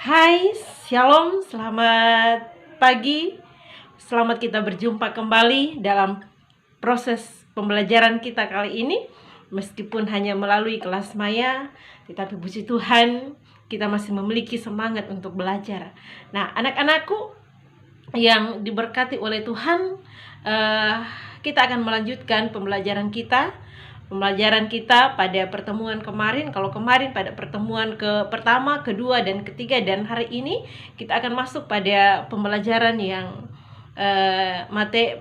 Hai, Shalom, selamat pagi. Selamat kita berjumpa kembali dalam proses pembelajaran kita kali ini. Meskipun hanya melalui kelas maya, tetapi puji Tuhan, kita masih memiliki semangat untuk belajar. Nah, anak-anakku yang diberkati oleh Tuhan, kita akan melanjutkan pembelajaran kita pada pertemuan kemarin. Kalau kemarin pada pertemuan pertama, kedua, dan ketiga, dan hari ini kita akan masuk pada pembelajaran yang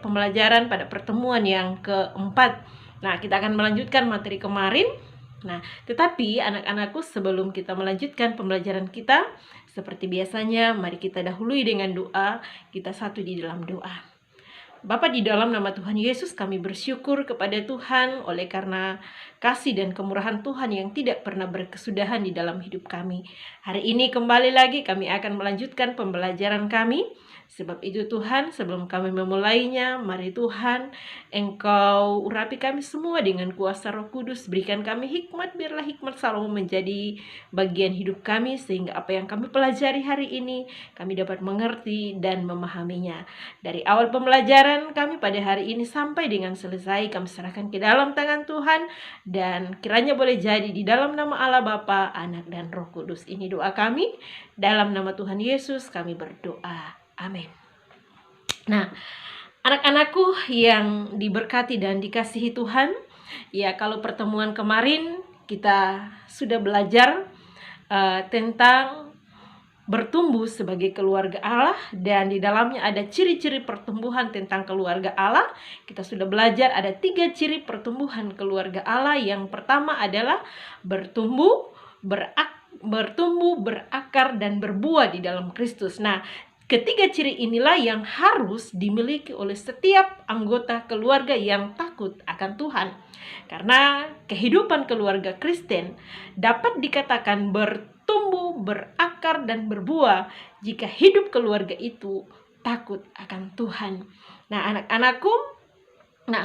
pembelajaran pada pertemuan yang keempat. Nah, kita akan melanjutkan materi kemarin. Nah, tetapi anak-anakku, sebelum kita melanjutkan pembelajaran kita, seperti biasanya, mari kita dahului dengan doa. Kita satu di dalam doa. Bapa, di dalam nama Tuhan Yesus, kami bersyukur kepada Tuhan oleh karena kasih dan kemurahan Tuhan yang tidak pernah berkesudahan di dalam hidup kami. Hari ini kembali lagi kami akan melanjutkan pembelajaran kami. Sebab itu Tuhan, sebelum kami memulainya, mari Tuhan, Engkau urapi kami semua dengan kuasa Roh Kudus. Berikan kami hikmat, biarlah hikmat selalu menjadi bagian hidup kami, sehingga apa yang kami pelajari hari ini, kami dapat mengerti dan memahaminya. Dari awal pembelajaran kami pada hari ini sampai dengan selesai, kami serahkan ke dalam tangan Tuhan, dan kiranya boleh jadi di dalam nama Allah Bapa, Anak, dan Roh Kudus. Ini doa kami, dalam nama Tuhan Yesus kami berdoa. Amin. Nah, anak-anakku yang diberkati dan dikasihi Tuhan, ya, kalau pertemuan kemarin kita sudah belajar tentang bertumbuh sebagai keluarga Allah, dan di dalamnya ada ciri-ciri pertumbuhan tentang keluarga Allah. Kita sudah belajar ada 3 ciri pertumbuhan keluarga Allah. Yang pertama adalah bertumbuh, berakar, dan berbuah di dalam Kristus. Nah, ketiga ciri inilah yang harus dimiliki oleh setiap anggota keluarga yang takut akan Tuhan. Karena kehidupan keluarga Kristen dapat dikatakan bertumbuh, berakar, dan berbuah jika hidup keluarga itu takut akan Tuhan. Nah, anak-anakku,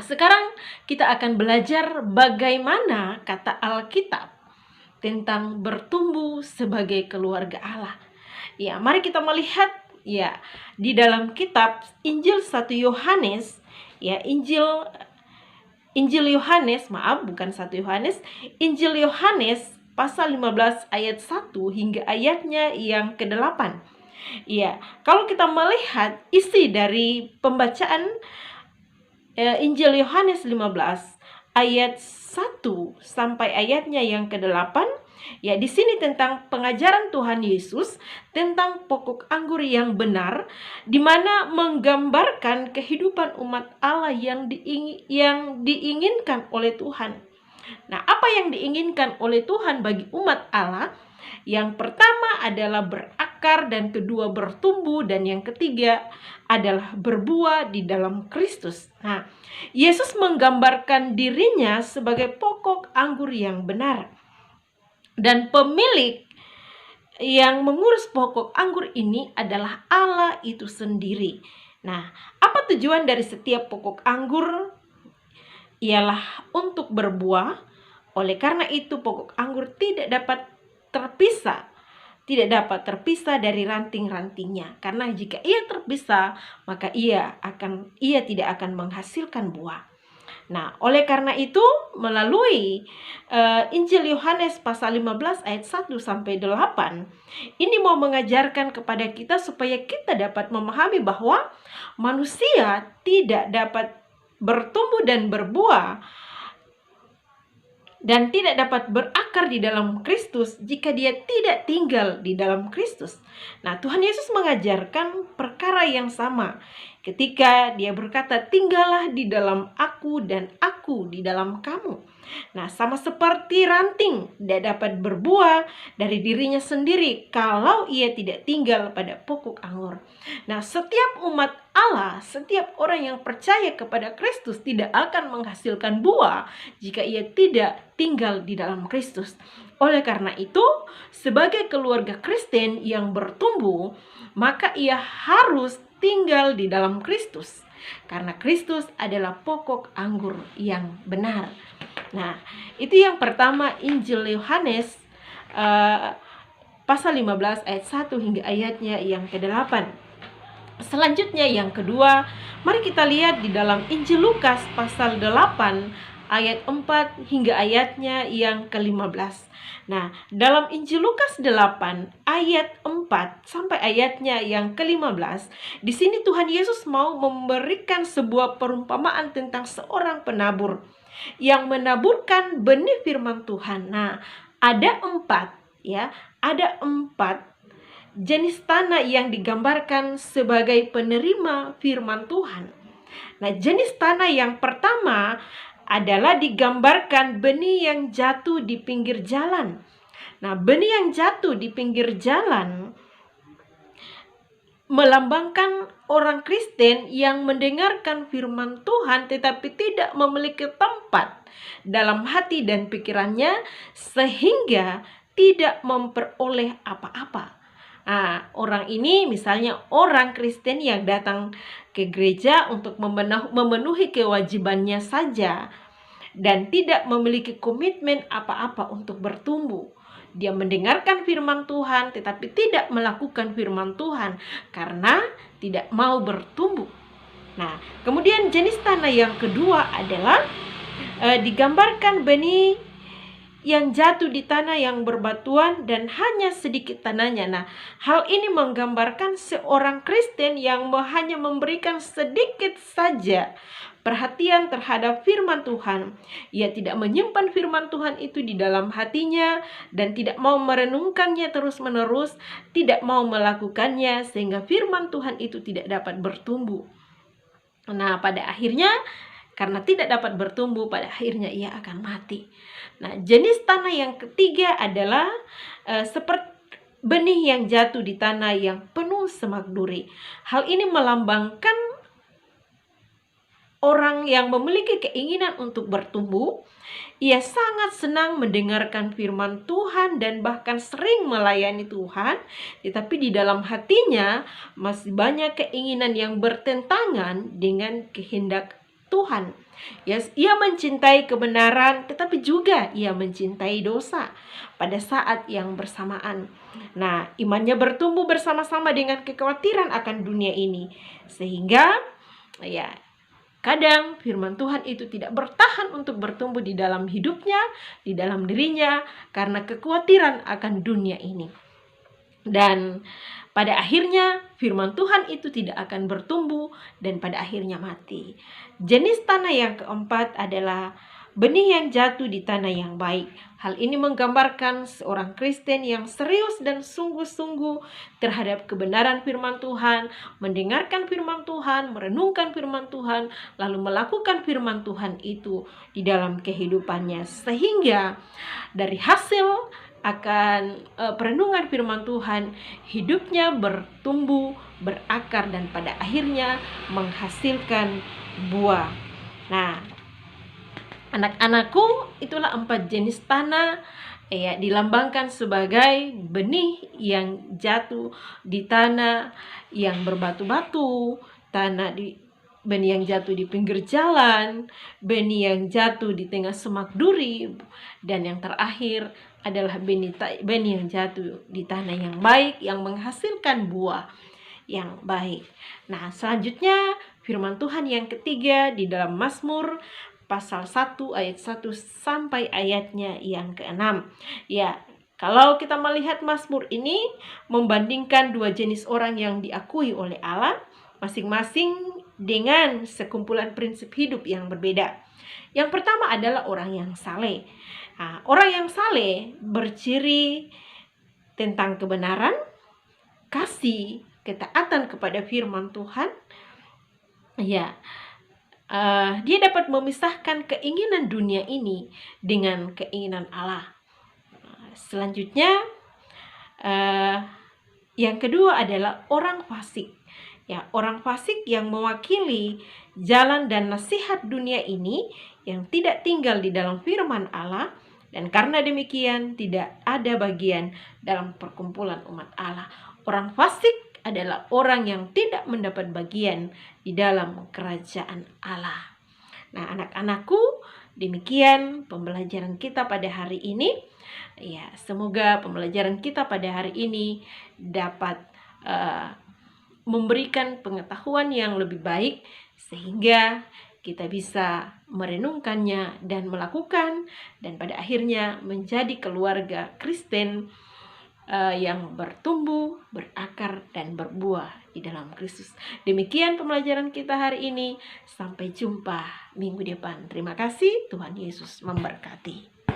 sekarang kita akan belajar bagaimana kata Alkitab tentang bertumbuh sebagai keluarga Allah. Ya, mari kita melihat ya di dalam kitab Injil 1 Yohanes, ya, Injil Yohanes, bukan 1 Yohanes, Injil Yohanes pasal 15 ayat 1 hingga ayatnya yang ke-8. Ya, kalau kita melihat isi dari pembacaan Injil Yohanes 15 ayat 1 sampai ayatnya yang ke-8, ya, di sini tentang pengajaran Tuhan Yesus tentang pokok anggur yang benar, di mana menggambarkan kehidupan umat Allah yang diinginkan oleh Tuhan. Nah, apa yang diinginkan oleh Tuhan bagi umat Allah? Yang pertama adalah berakar, dan kedua bertumbuh, dan yang ketiga adalah berbuah di dalam Kristus. Nah, Yesus menggambarkan dirinya sebagai pokok anggur yang benar. Dan pemilik yang mengurus pokok anggur ini adalah Allah itu sendiri. Nah, apa tujuan dari setiap pokok anggur? Ialah untuk berbuah. Oleh karena itu pokok anggur tidak dapat terpisah dari ranting-rantingnya. Karena jika ia terpisah, maka ia tidak akan menghasilkan buah. Nah, oleh karena itu melalui Injil Yohanes pasal 15 ayat 1 sampai 8, ini mau mengajarkan kepada kita supaya kita dapat memahami bahwa manusia tidak dapat bertumbuh dan berbuah dan tidak dapat berakar di dalam Kristus jika dia tidak tinggal di dalam Kristus. Nah, Tuhan Yesus mengajarkan perkara yang sama ketika dia berkata, "Tinggallah di dalam aku dan aku di dalam kamu." Nah, sama seperti ranting tidak dapat berbuah dari dirinya sendiri kalau ia tidak tinggal pada pokok anggur. Nah, setiap umat Allah, setiap orang yang percaya kepada Kristus tidak akan menghasilkan buah jika ia tidak tinggal di dalam Kristus. Oleh karena itu, sebagai keluarga Kristen yang bertumbuh, maka ia harus tinggal di dalam Kristus. Karena Kristus adalah pokok anggur yang benar. Nah, itu yang pertama, Injil Yohanes pasal 15 ayat 1 hingga ayatnya yang ke-8. Selanjutnya yang kedua, mari kita lihat di dalam Injil Lukas pasal 8 ayat 4 hingga ayatnya yang ke-15. Nah, dalam Injil Lukas 8 ayat 4 sampai ayatnya yang ke-15, di sini Tuhan Yesus mau memberikan sebuah perumpamaan tentang seorang penabur yang menaburkan benih firman Tuhan. Nah, ada empat jenis tanah yang digambarkan sebagai penerima firman Tuhan. Nah, jenis tanah yang pertama adalah digambarkan benih yang jatuh di pinggir jalan. Nah, benih yang jatuh di pinggir jalan melambangkan orang Kristen yang mendengarkan firman Tuhan tetapi tidak memiliki tempat dalam hati dan pikirannya sehingga tidak memperoleh apa-apa. Nah, orang ini misalnya orang Kristen yang datang ke gereja untuk memenuhi kewajibannya saja dan tidak memiliki komitmen apa-apa untuk bertumbuh. Dia mendengarkan firman Tuhan tetapi tidak melakukan firman Tuhan karena tidak mau bertumbuh. Nah, kemudian jenis tanah yang kedua adalah digambarkan benih yang jatuh di tanah yang berbatuan dan hanya sedikit tanahnya. Nah, hal ini menggambarkan seorang Kristen yang hanya memberikan sedikit saja perhatian terhadap firman Tuhan. Ia tidak menyimpan firman Tuhan itu di dalam hatinya dan tidak mau merenungkannya terus-menerus, tidak mau melakukannya sehingga firman Tuhan itu tidak dapat bertumbuh. Nah, pada akhirnya karena tidak dapat bertumbuh, pada akhirnya ia akan mati. Nah, jenis tanah yang ketiga adalah seperti benih yang jatuh di tanah yang penuh semak duri. Hal ini melambangkan orang yang memiliki keinginan untuk bertumbuh. Ia sangat senang mendengarkan firman Tuhan dan bahkan sering melayani Tuhan, tetapi di dalam hatinya masih banyak keinginan yang bertentangan dengan kehendak Tuhan. Ia mencintai kebenaran, tetapi juga ia mencintai dosa pada saat yang bersamaan. Nah, imannya bertumbuh bersama-sama dengan kekhawatiran akan dunia ini, sehingga kadang firman Tuhan itu tidak bertahan untuk bertumbuh di dalam hidupnya, di dalam dirinya, karena kekhawatiran akan dunia ini. Dan pada akhirnya firman Tuhan itu tidak akan bertumbuh dan pada akhirnya mati. Jenis tanah yang keempat adalah benih yang jatuh di tanah yang baik. Hal ini menggambarkan seorang Kristen yang serius dan sungguh-sungguh terhadap kebenaran firman Tuhan, mendengarkan firman Tuhan, merenungkan firman Tuhan, lalu melakukan firman Tuhan itu di dalam kehidupannya. Sehingga dari hasil akan perenungan firman Tuhan, hidupnya bertumbuh, berakar, dan pada akhirnya menghasilkan buah. Nah, anak-anakku, itulah 4 jenis tanah dilambangkan sebagai benih yang jatuh di tanah yang berbatu-batu, benih yang jatuh di pinggir jalan, benih yang jatuh di tengah semak duri, dan yang terakhir adalah benih yang jatuh di tanah yang baik yang menghasilkan buah yang baik. Nah, selanjutnya firman Tuhan yang ketiga di dalam Mazmur pasal 1 ayat 1 sampai ayatnya yang ke-6. Ya, kalau kita melihat Mazmur ini membandingkan 2 jenis orang yang diakui oleh Allah, masing-masing dengan sekumpulan prinsip hidup yang berbeda. Yang pertama adalah orang yang saleh. Nah, orang yang saleh berciri tentang kebenaran, kasih, ketaatan kepada firman Tuhan. Dia dapat memisahkan keinginan dunia ini dengan keinginan Allah. Selanjutnya, yang kedua adalah orang fasik. Ya, orang fasik yang mewakili jalan dan nasihat dunia ini yang tidak tinggal di dalam firman Allah, dan karena demikian tidak ada bagian dalam perkumpulan umat Allah. Orang fasik adalah orang yang tidak mendapat bagian di dalam kerajaan Allah. Nah, anak-anakku, demikian pembelajaran kita pada hari ini. Ya, semoga pembelajaran kita pada hari ini dapat memberikan pengetahuan yang lebih baik sehingga kita bisa merenungkannya dan melakukan, dan pada akhirnya menjadi keluarga Kristen yang bertumbuh, berakar, dan berbuah di dalam Kristus. Demikian pembelajaran kita hari ini. Sampai jumpa minggu depan. Terima kasih. Tuhan Yesus memberkati.